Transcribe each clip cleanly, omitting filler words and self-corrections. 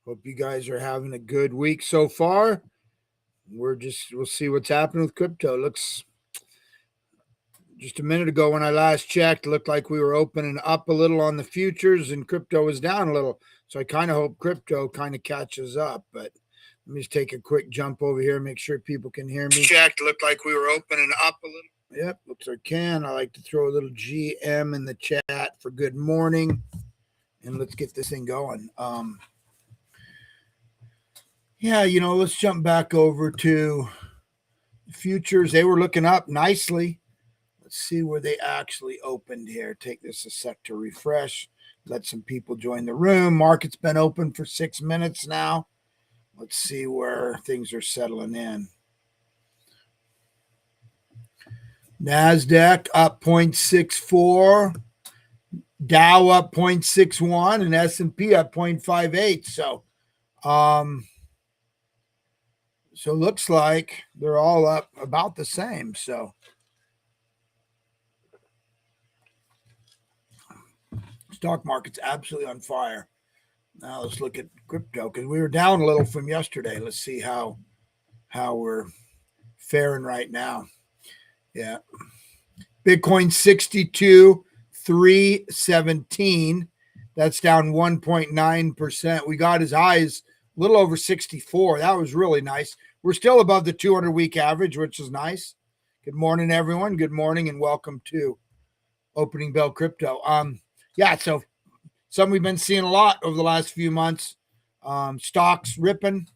Hope you guys are having a good week so far. We'll see what's happening with crypto. Looks just a minute ago when I last checked, looked like we were opening up a little on the futures and crypto was down a little. So I kind of hope crypto kind of catches up. But let me just take a quick jump over here, make sure people can hear me. Checked, looked like we were opening up a little. Yep, looks like I can. I like to throw a little GM in the chat for good morning. And let's get this thing going. Let's jump back over to futures. They were looking up nicely. Let's see where they actually opened here. Take this a sec to refresh. Let some people join the room. Market's been open for 6 minutes now. Let's see where things are settling in. NASDAQ up 0.64. Dow up 0.61 and S&P up 0.58. So looks like they're all up about the same. So stock market's absolutely on fire. Now let's look at crypto because we were down a little from yesterday. Let's see how we're faring right now. Yeah. Bitcoin 62,317. That's down 1.9%. We got as high as a little over 64. That was really nice. We're still above the 200-week average, which is nice. Good morning, everyone. Good morning and welcome to Opening Bell Crypto. So something we've been seeing a lot over the last few months. Stocks ripping,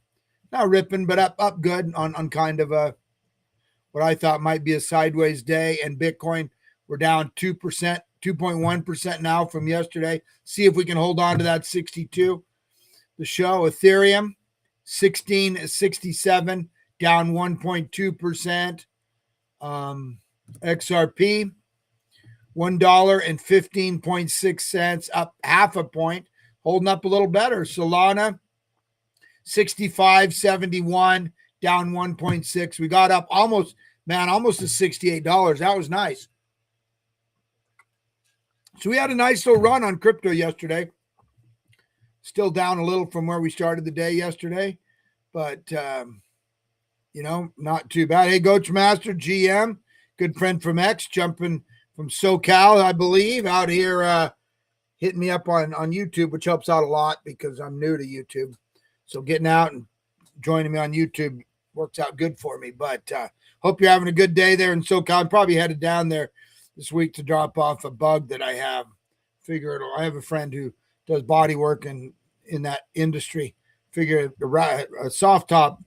not ripping, but up good on kind of a what I thought might be a sideways day. And Bitcoin, we're down 2%, 2.1% now from yesterday. See if we can hold on to that 62. The show, Ethereum, 1667, down 1.2%. XRP, $1.15.6, up half a point, holding up a little better. Solana, 65.71, down 1.6. We got up almost to $68. That was nice. So we had a nice little run on crypto yesterday. Still down a little from where we started the day yesterday, but, not too bad. Hey, Coach Master, GM, good friend from X, jumping from SoCal, I believe, out here hitting me up on YouTube, which helps out a lot because I'm new to YouTube. So getting out and joining me on YouTube works out good for me. But hope you're having a good day there in SoCal. I'm probably headed down there this week to drop off a bug that I have. I have a friend who does body work in that industry. Figure a soft top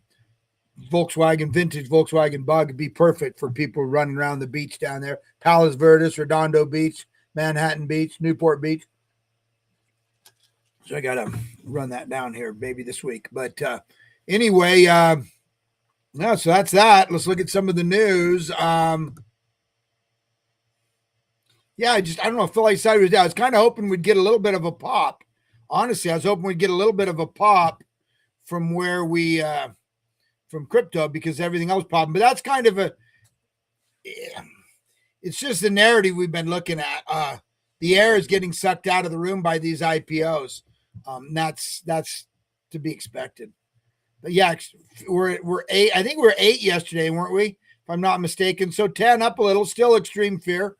vintage Volkswagen bug would be perfect for people running around the beach down there. Palos Verdes, Redondo Beach, Manhattan Beach, Newport Beach. So I got to run that down here maybe this week. But anyway, so that's that. Let's look at some of the news. I don't know. I feel like sideways down. I was kind of hoping we'd get a little bit of a pop. Honestly, I was hoping we'd get a little bit of a pop from where we from crypto because everything else popping. But that's kind of it's just the narrative we've been looking at. The air is getting sucked out of the room by these IPOs. That's to be expected. But yeah, we're 8. I think we were 8 yesterday, weren't we? If I'm not mistaken. So 10 up a little. Still extreme fear.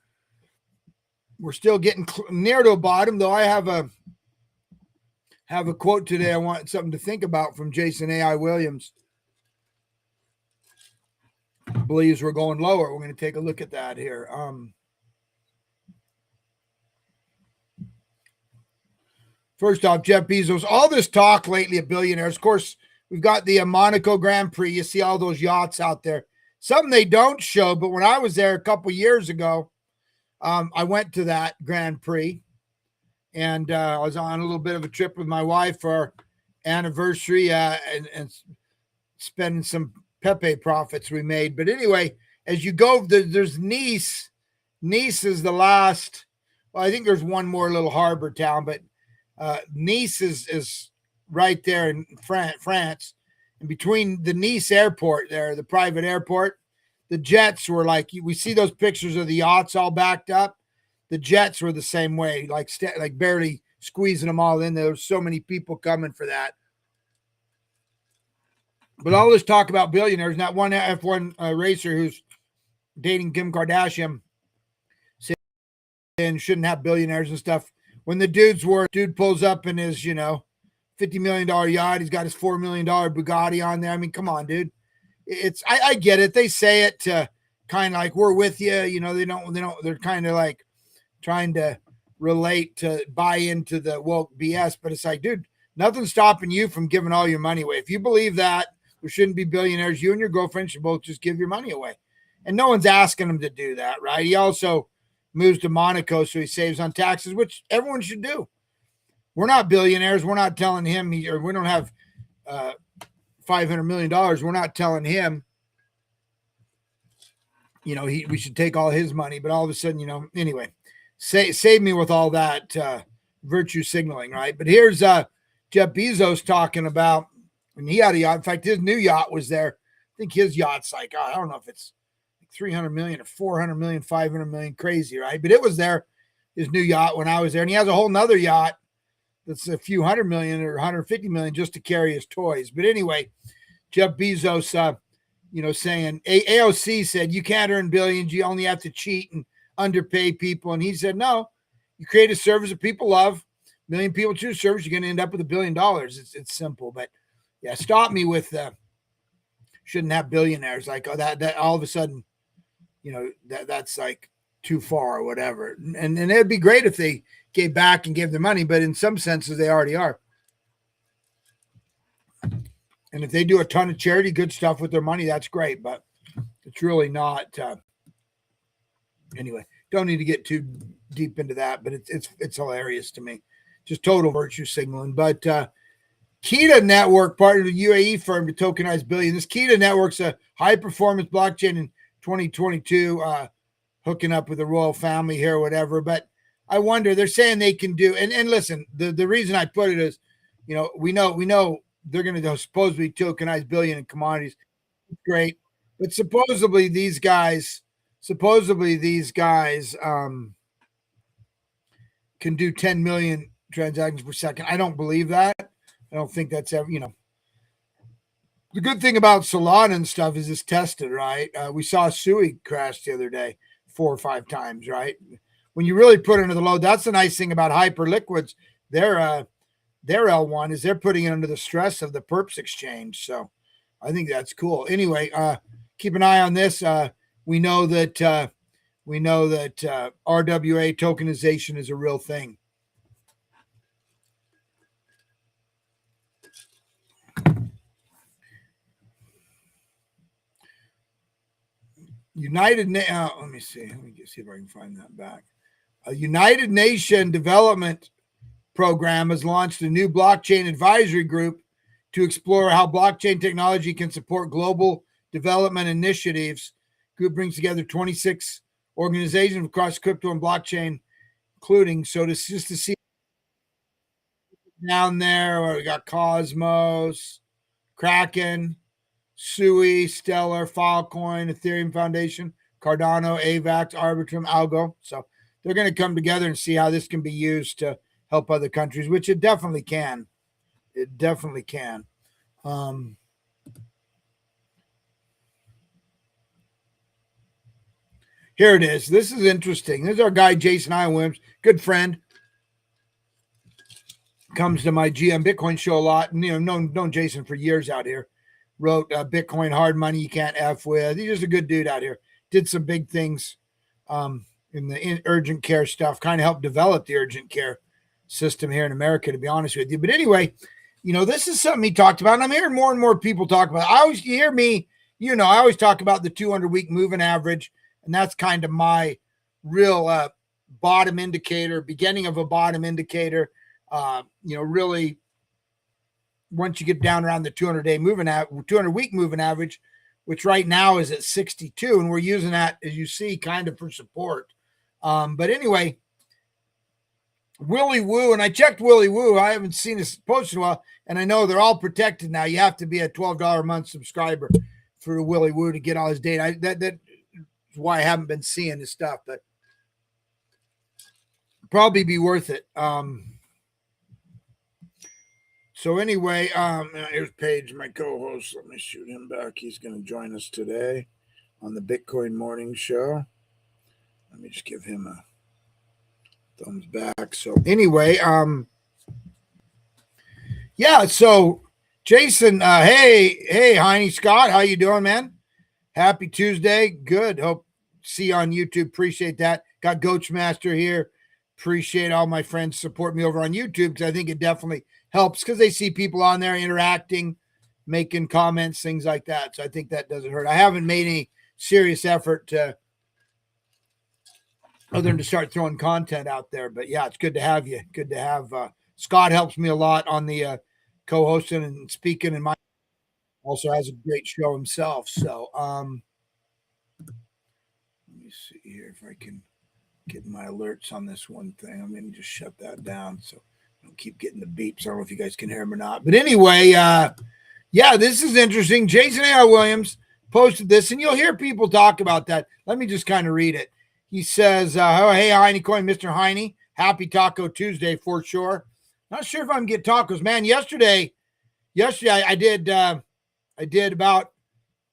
We're still getting near to a bottom, though. I have a quote today. I want something to think about from Jason A.I. Williams. Believes we're going lower. We're going to take a look at that here. First off, Jeff Bezos. All this talk lately of billionaires. Of course, we've got the Monaco Grand Prix. You see all those yachts out there. Something they don't show, but when I was there a couple years ago, I went to that Grand Prix, and I was on a little bit of a trip with my wife for our anniversary and spending some Pepe profits we made. But anyway, as you go, there's Nice. Nice is the last. Well, I think there's one more little harbor town, but Nice is right there in France. And between the Nice airport there, the private airport, the jets were like, we see those pictures of the yachts all backed up. The jets were the same way, like barely squeezing them all in. There were so many people coming for that. But all this talk about billionaires, not one F1 racer who's dating Kim Kardashian saying shouldn't have billionaires and stuff. When the dude pulls up in his, $50 million yacht, he's got his $4 million Bugatti on there. I mean, come on, dude. I get it. They say it to kind of like, we're with you. They're kind of like trying to relate to buy into the woke BS, but it's like, dude, nothing's stopping you from giving all your money away. If you believe that there shouldn't be billionaires, you and your girlfriend should both just give your money away. And no one's asking him to do that, right? He also moves to Monaco, so he saves on taxes, which everyone should do. We're not billionaires. We're not telling him, we don't have $500 million. We're not telling him, we should take all his money. But all of a sudden, anyway, save me with all that virtue signaling, right? But here's Jeff Bezos talking about, and he had a yacht. In fact, his new yacht was there. I think his yacht's like, I don't know if it's 300 million or 400 million, 500 million, crazy, right? But it was there, his new yacht, when I was there. And he has a whole nother yacht that's a few hundred million or 150 million just to carry his toys. But anyway, Jeff Bezos, saying AOC said you can't earn billions, you only have to cheat and underpay people. And he said, no, you create a service that people love, a million people choose service, you're going to end up with $1 billion. It's simple. But yeah, stop me with shouldn't have billionaires, like that all of a sudden, that's like too far or whatever. And it'd be great if they gave back and gave their money, but in some senses they already are. And if they do a ton of charity, good stuff with their money, that's great. But it's really not. Anyway, don't need to get too deep into that, but it's hilarious to me. Just total virtue signaling. But Kita Network, part of the UAE firm to tokenize billion. This Kita Network's a high-performance blockchain in 2022, hooking up with the royal family here or whatever. But I wonder, they're saying they can do, and listen, the reason I put it is, we know they're going to supposedly tokenize billion in commodities. Great. But supposedly these guys can do 10 million transactions per second. I don't believe that. I don't think that's ever, The good thing about Solana and stuff is it's tested, right? We saw Sui crash the other day 4 or 5 times, right? When you really put it under the load, that's the nice thing about Hyperliquids. Their L1 is they're putting it under the stress of the perps exchange. So I think that's cool. Anyway, keep an eye on this. We know that RWA tokenization is a real thing. Let me see. Let me see if I can find that back. A United Nations Development Program has launched a new blockchain advisory group to explore how blockchain technology can support global development initiatives. Group brings together 26 organizations across crypto and blockchain, including, so to see down there, we got Cosmos, Kraken, Sui, Stellar, Filecoin, Ethereum Foundation, Cardano, AVAX, Arbitrum, Algo. So they're going to come together and see how this can be used to help other countries, which it definitely can. It definitely can. Here it is. This is interesting. This is our guy, Jason I. Williams, good friend. Comes to my GM Bitcoin show a lot. And, known Jason for years out here. Wrote Bitcoin Hard Money You Can't F With. He's just a good dude out here. Did some big things in the urgent care stuff. Kind of helped develop the urgent care system here in America, to be honest with you. But anyway, this is something he talked about. And I'm hearing more and more people talk about it. You hear me, I always talk about the 200-week moving average. And that's kind of my real bottom indicator, beginning of a bottom indicator. Really, once you get down around the 200-week moving average, which right now is at 62, and we're using that, as you see, kind of for support. But anyway, Willy Woo, and I checked Willy Woo. I haven't seen this post in a while, and I know they're all protected now. You have to be a $12 a month subscriber for Willy Woo to get all his data. That's why I haven't been seeing this stuff, but probably be worth it. So anyway, here's Paige, my co-host. Let me shoot him back. He's going to join us today on the Bitcoin Morning Show. Let me just give him a thumbs back. So anyway, yeah. So Jason, hey, Heine Scott, how you doing, man? Happy Tuesday. Good. Hope see you on YouTube. Appreciate that. Got Goachmaster here. Appreciate all my friends support me over on YouTube because I think it definitely helps because they see people on there interacting, making comments, things like that. So I think that doesn't hurt. I haven't made any serious effort to other than to start throwing content out there. But yeah, it's good to have you. Good to have Scott helps me a lot on the co-hosting and speaking, and my also has a great show himself. So let me see here if I can get my alerts on this one thing. I'm going to just shut that down so I don't keep getting the beeps. I don't know if you guys can hear them or not. But anyway, yeah, this is interesting. Jason A.R. Williams posted this, and you'll hear people talk about that. Let me just kind of read it. He says, oh, hey, Heine Coin, Mr. Heine. Happy Taco Tuesday for sure. Not sure if I'm going to get tacos. Man, yesterday I did about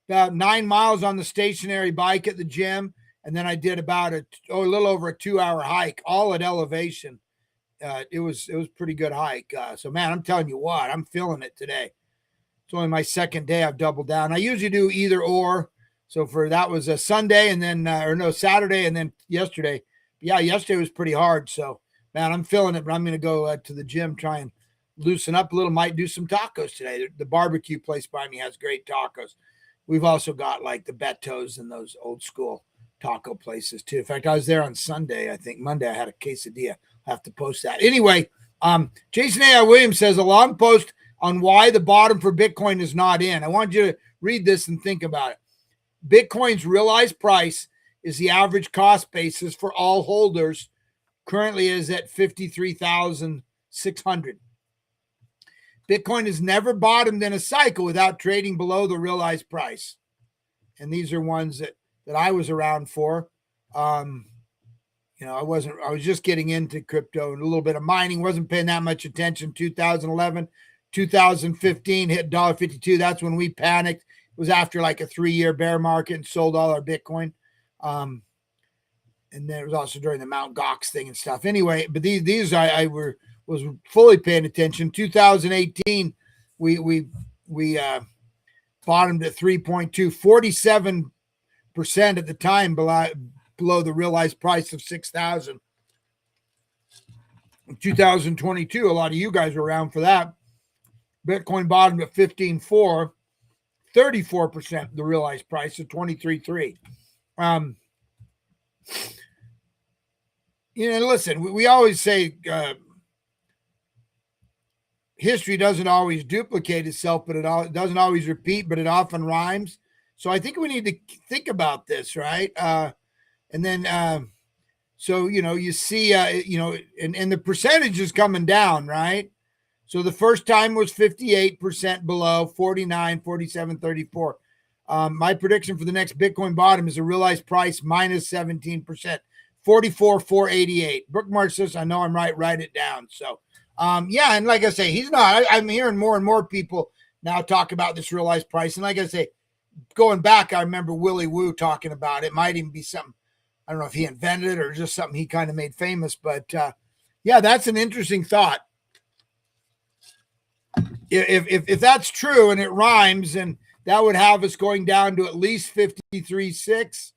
9 miles on the stationary bike at the gym. And then I did about a little over a 2-hour hike, all at elevation. It was pretty good hike. So man, I'm telling you what, I'm feeling it today. It's only my second day. I've doubled down. I usually do either or. So that was a Sunday and then, Saturday and then yesterday. But yeah, yesterday was pretty hard. So man, I'm feeling it, but I'm going to go to the gym, try and loosen up a little. Might do some tacos today. The barbecue place by me has great tacos. We've also got like the Betos and those old school taco places too. In fact, I was there on Sunday. I think Monday I had a quesadilla. I'll have to post that. Anyway, Jason A.R. Williams says a long post on why the bottom for Bitcoin is not in. I want you to read this and think about it. Bitcoin's realized price is the average cost basis for all holders. Currently is at 53,600. Bitcoin has never bottomed in a cycle without trading below the realized price. And these are ones that I was around for. I was just getting into crypto and a little bit of mining, wasn't paying that much attention. 2011, 2015 hit $1.52. That's when we panicked. It was after like a 3-year bear market and sold all our Bitcoin. And then it was also during the Mount Gox thing and stuff. Anyway, but these I was fully paying attention. 2018, we bottomed at 3.2, 47% at the time below the realized price of 6,000. In 2022, a lot of you guys were around for that. Bitcoin bottomed at 15.4, 34% the realized price of 23.3. Listen, we always say history doesn't always duplicate itself, but it doesn't always repeat, but it often rhymes. So I think we need to think about this, right? And then, you see, and the percentage is coming down, right? So the first time was 58% below, 49, 47, 34. My prediction for the next Bitcoin bottom is a realized price minus 17%, 44,488. Bookmark says, I know I'm right, write it down. So, yeah, and like I say, he's not. I'm hearing more and more people now talk about this realized price. And like I say, going back, I remember Willie Woo talking about it. Might even be something, I don't know if he invented it or just something he kind of made famous. But, yeah, that's an interesting thought. If that's true and it rhymes, and that would have us going down to at least 53.6.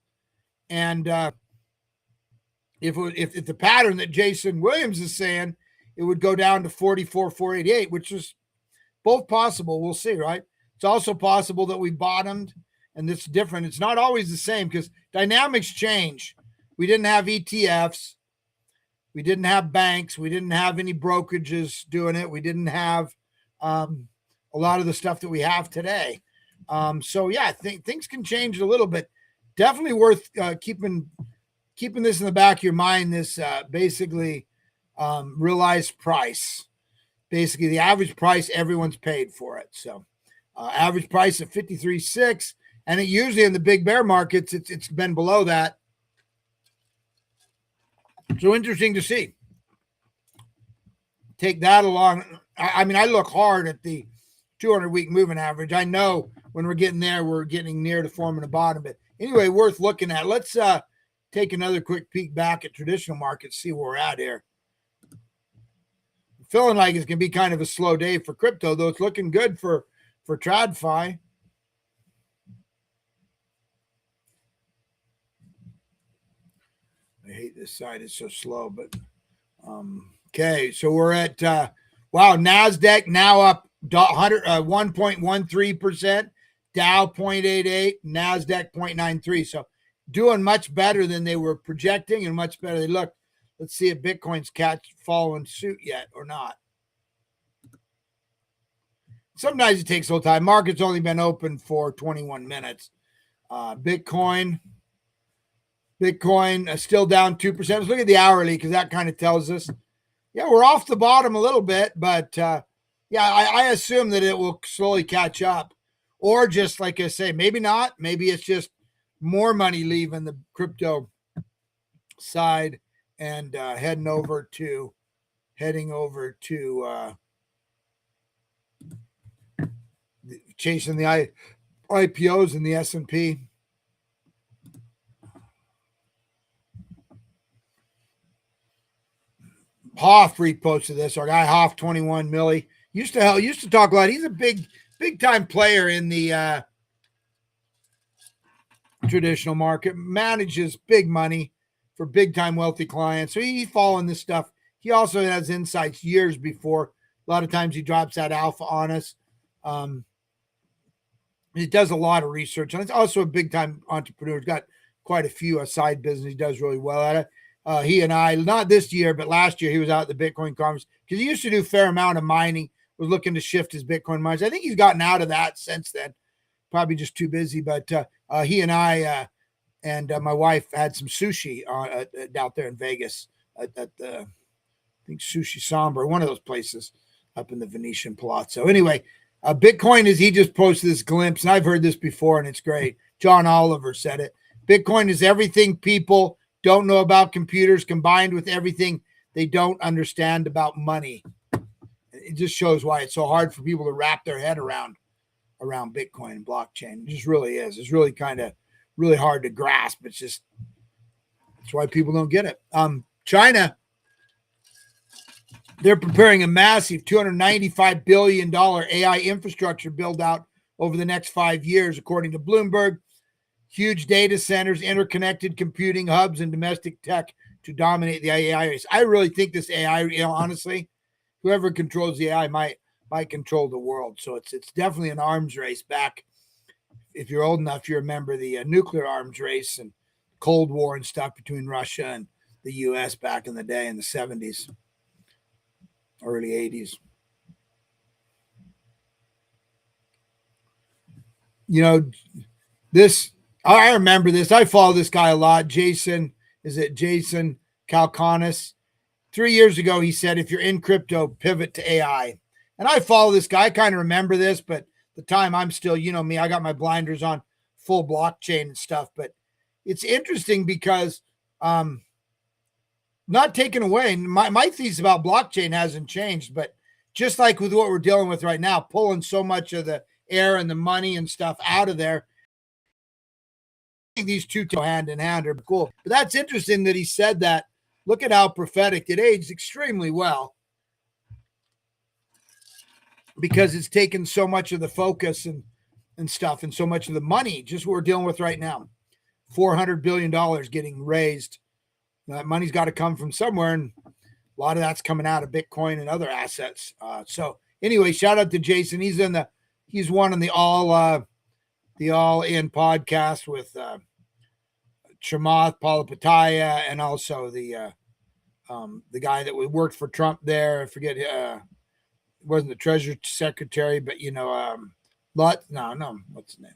And if the pattern that Jason Williams is saying, it would go down to 44,488, which is both possible. We'll see, right? It's also possible that we bottomed, and it's different. It's not always the same because dynamics change. We didn't have ETFs. We didn't have banks. We didn't have any brokerages doing it. We didn't have a lot of the stuff that we have today. So, yeah, things can change a little bit. Definitely worth keeping this in the back of your mind, this basically realized price. Basically, the average price everyone's paid for it. So, average price of 53.6, and it usually in the big bear markets, it's been below that. So interesting to see. take that along. I mean, I look hard at the 200-week moving average. I know when we're getting there, we're getting near to forming a bottom. But anyway, worth looking at. Let's take another quick peek back at traditional markets, see where we're at here. Feeling like it's going to be kind of a slow day for crypto, though it's looking good for TradFi. I hate this side. It's so slow, but okay. So we're at, wow, NASDAQ now up 1.13%, Dow 0.88, NASDAQ 0.93. So doing much better than they were projecting and much better they looked. Let's see if Bitcoin's following suit yet or not. Sometimes it takes a little time. Market's only been open for 21 minutes. Bitcoin still down 2%. Let's look at the hourly because that kind of tells us, yeah, we're off the bottom a little bit, but yeah, I assume that it will slowly catch up, or just like I say, maybe not. Maybe it's just more money leaving the crypto side and heading over to chasing the IPOs and the S&P. Hoff reposted this. Our guy Hoff 21 milli used to talk a lot. He's a big time player in the traditional market. Manages big money for big time wealthy clients. So he's following this stuff. He also has insights years before. A lot of times he drops that alpha on us. He does a lot of research, and it's also a big time entrepreneur. He's got quite a few side business. He does really well at it. He and I, not this year, but last year, he was out at the Bitcoin conference because he used to do a fair amount of mining, was looking to shift his Bitcoin mines. I think he's gotten out of that since then, probably just too busy. But he and I and my wife had some sushi out there in Vegas at the, I think Sushi Somber, one of those places up in the Venetian Palazzo. Anyway, Bitcoin he just posted this glimpse, and I've heard this before, and it's great. John Oliver said it. Bitcoin is everything people don't know about computers combined with everything they don't understand about money. It just shows why it's so hard for people to wrap their head around Bitcoin and blockchain. It just really is. It's really kind of really hard to grasp. It's just, that's why people don't get it. China, they're preparing a massive $295 billion AI infrastructure build out over the next 5 years, according to Bloomberg. Huge data centers, interconnected computing hubs, and domestic tech to dominate the AI race. I really think this AI, honestly, whoever controls the AI might control the world. So it's definitely an arms race back. If you're old enough, you remember the nuclear arms race and Cold War and stuff between Russia and the U.S. back in the day in the 70s, early 80s. I remember this. I follow this guy a lot. Jason Calacanis. 3 years ago, he said, if you're in crypto, pivot to AI. And I follow this guy. I kind of remember this, but the time I'm still, me, I got my blinders on, full blockchain and stuff. But it's interesting because not taken away. My thesis about blockchain hasn't changed, but just like with what we're dealing with right now, pulling so much of the air and the money and stuff out of there, these two go hand in hand are cool. But that's interesting that he said that. Look at how prophetic it aged extremely well, because it's taken so much of the focus and stuff and so much of the money, just what we're dealing with right now. $400 billion getting raised. That money's got to come from somewhere, and a lot of that's coming out of Bitcoin and other assets. So anyway, shout out to Jason. He's one on the All In podcast with Chamath Palihapitiya, and also the guy that worked for Trump there. I forget, wasn't the Treasury Secretary, but what's his name?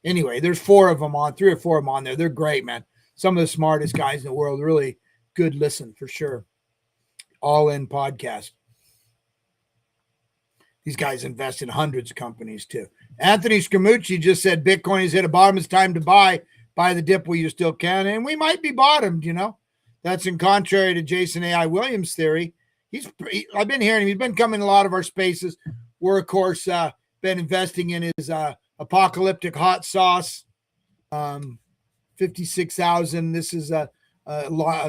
Anyway, there's 3 or 4 of them on there. They're great, man. Some of the smartest guys in the world. Really good listen for sure. All In podcast. These guys invest in hundreds of companies too. Anthony Scaramucci just said Bitcoin has hit a bottom. It's time to buy the dip where you still can. And we might be bottomed, That's in contrary to Jason A.I. Williams' theory. I've been hearing him. He's been coming to a lot of our spaces. We're, of course, been investing in his apocalyptic hot sauce. 56,000. This is a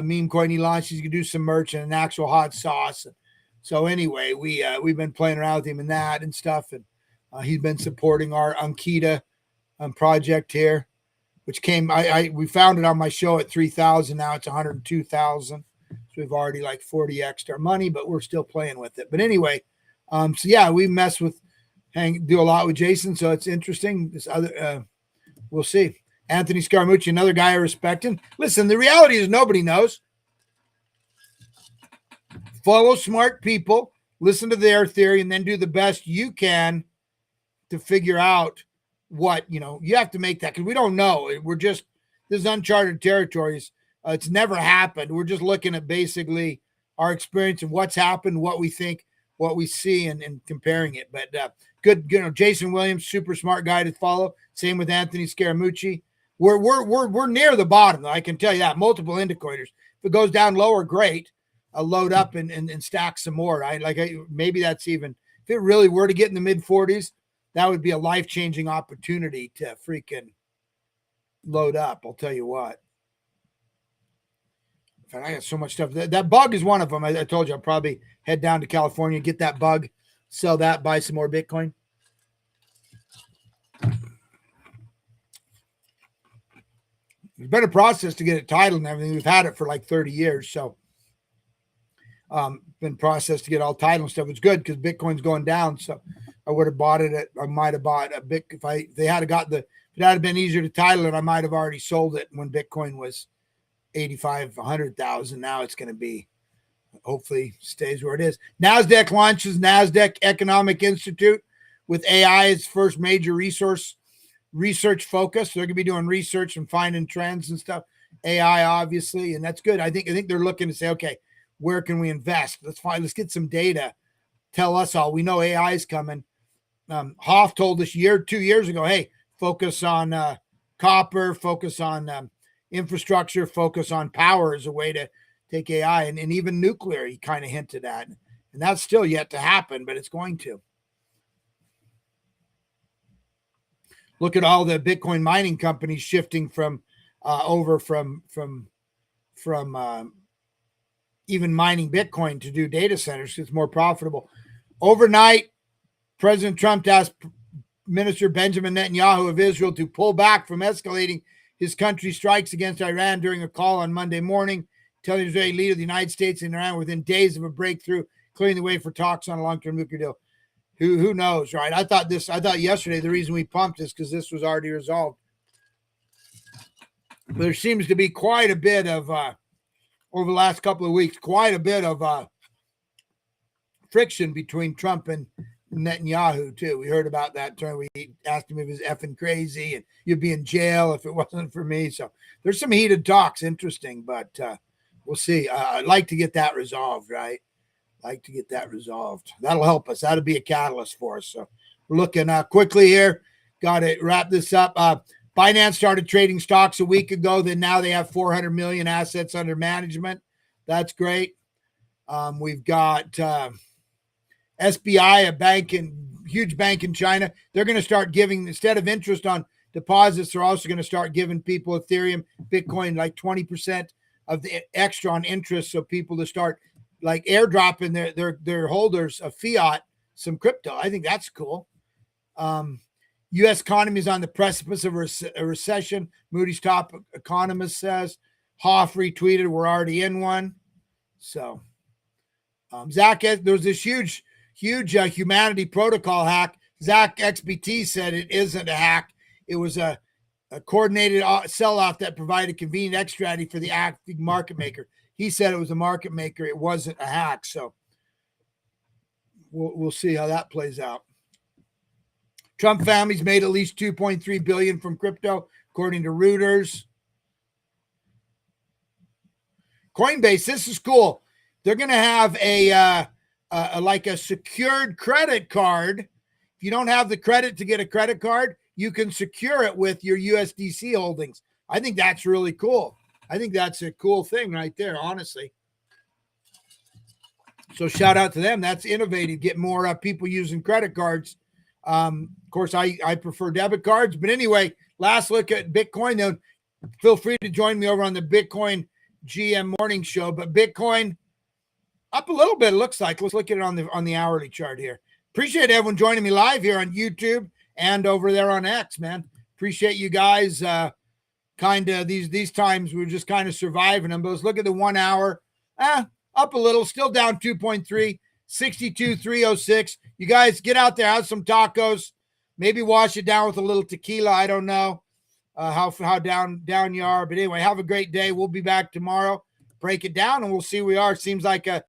meme coin he launched. He's gonna do some merch and an actual hot sauce. So anyway, we've been playing around with him in that and stuff, and he's been supporting our Ankita project here, which came. We found it on my show at 3,000. Now it's 102,000. So we've already like 40 extra money, but we're still playing with it. But anyway, so yeah, we mess with, do a lot with Jason. So it's interesting. This other, we'll see. Anthony Scaramucci, another guy I respect. And listen, the reality is nobody knows. Follow smart people, listen to their theory, and then do the best you can to figure out what, you have to make that, because we don't know. This is uncharted territories. It's never happened. We're just looking at basically our experience of what's happened, what we think, what we see, and comparing it. But good, Jason Williams, super smart guy to follow. Same with Anthony Scaramucci. We're near the bottom, though, I can tell you that. Multiple indicators. If it goes down lower, great. I'll load up and stack some more. Right? Maybe that's even, if it really were to get in the mid 40s, that would be a life-changing opportunity to freaking load up. I'll tell you what. I got so much stuff. That bug is one of them. I told you I'll probably head down to California, get that bug, sell that, buy some more Bitcoin. It's been a process to get it titled and everything. We've had it for like 30 years. So been processed to get all title and stuff. It's good because Bitcoin's going down. So I would have bought it I might have bought a bit if it had been easier to title it, I might have already sold it when Bitcoin was 85, 100,000. Now it's going to be, hopefully stays where it is. NASDAQ launches NASDAQ Economic Institute with AI as first major research focus. So they're going to be doing research and finding trends and stuff. AI, obviously, and that's good. I think they're looking to say, okay, where can we invest? Let's get some data. Tell us all. We know AI is coming. Hoff told us 2 years ago, hey, focus on copper, focus on infrastructure, focus on power as a way to take AI, and even nuclear, he kind of hinted at. And that's still yet to happen, but it's going to. Look at all the Bitcoin mining companies shifting from even mining Bitcoin to do data centers. It's more profitable. Overnight, President Trump asked Minister Benjamin Netanyahu of Israel to pull back from escalating his country's strikes against Iran during a call on Monday morning, telling the Israeli leader the United States and Iran were within days of a breakthrough, clearing the way for talks on a long-term nuclear deal. Who knows, right? I thought yesterday the reason we pumped is because this was already resolved. But there seems to be quite a bit of over the last couple of weeks, quite a bit of friction between Trump and Netanyahu too. We heard about that term. We asked him if he was effing crazy and you'd be in jail if it wasn't for me. So there's some heated talks. Interesting, but we'll see. I'd like to get that resolved, right? That'll help us. That'll be a catalyst for us. So we're looking quickly here. Got to wrap this up. Binance started trading stocks a week ago. Then now they have 400 million assets under management. That's great. We've got SBI, huge bank in China. They're going to start giving, instead of interest on deposits, they're also going to start giving people Ethereum, Bitcoin, like 20% of the extra on interest. So people to start like airdropping their holders of fiat some crypto. I think that's cool. U.S. economy is on the precipice of a recession. Moody's top economist says. Hoff retweeted, we're already in one. So Zach, there was this huge humanity protocol hack. Zach XBT said it isn't a hack. It was a coordinated sell-off that provided convenient X strategy for the active market maker. He said it was a market maker. It wasn't a hack. So we'll see how that plays out. Trump family's made at least $2.3 billion from crypto, according to Reuters. Coinbase, this is cool. They're going to have a secured credit card. If you don't have the credit to get a credit card, you can secure it with your USDC holdings. I think that's really cool. I think that's a cool thing right there, honestly. So shout out to them. That's innovative. Get more people using credit cards. Of course, I prefer debit cards. But anyway, last look at Bitcoin. Though, feel free to join me over on the Bitcoin GM morning show. But Bitcoin up a little bit, it looks like. Let's look at it on the hourly chart here. Appreciate everyone joining me live here on YouTube and over there on X, man. Appreciate you guys. Kind of these times we're just kind of surviving them. But let's look at the 1 hour. Up a little, still down 2.3, 62,306. You guys get out there, have some tacos, maybe wash it down with a little tequila. I don't know how down you are. But anyway, have a great day. We'll be back tomorrow. Break it down and we'll see where we are. Seems like a